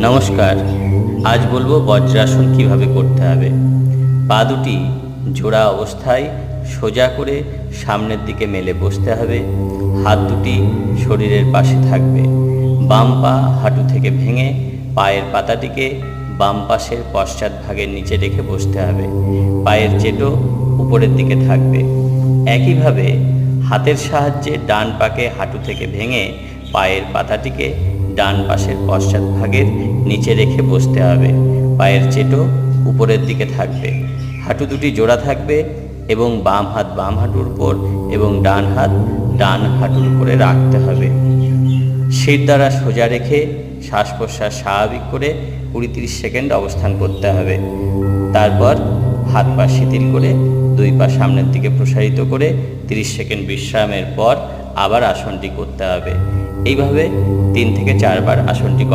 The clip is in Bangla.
নমস্কার। আজ বলবো বজ্রাসন কিভাবে করতে হবে। পা দুটি জোড়া অবস্থায় সোজা করে সামনের দিকে মেলে বসতে হবে। হাত দুটি শরীরের পাশে থাকবে। বাম পা হাঁটু থেকে ভেঙে পায়ের পাতাটিকে বাম পাশের পশ্চাৎ ভাগের নিচে রেখে বসতে হবে। পায়ের চেটো উপরের দিকে থাকবে। একইভাবে হাতের সাহায্যে ডান পাকে হাঁটু থেকে ভেঙে পায়ের পাতাটিকে ডান পাশের পশ্চাৎ ভাগের নিচে রেখে বসতে হবে। পায়ের চেটো উপরের দিকে থাকবে। হাঁটু দুটি জোড়া থাকবে এবং বাম হাত বাম হাঁটুর উপর এবং ডান হাত ডান হাঁটুর উপরে রাখতে হবে। শির দ্বারা সোজা রেখে শ্বাস প্রশ্বাস স্বাভাবিক করে 20-30 সেকেন্ড অবস্থান করতে হবে। তারপর হাত পা শিথিল করে দুই পা সামনের দিকে প্রসারিত করে 30 সেকেন্ড বিশ্রামের পর আবার আসনটি করতে হবে। এইভাবে 3 থেকে 4 বার আসনটি করা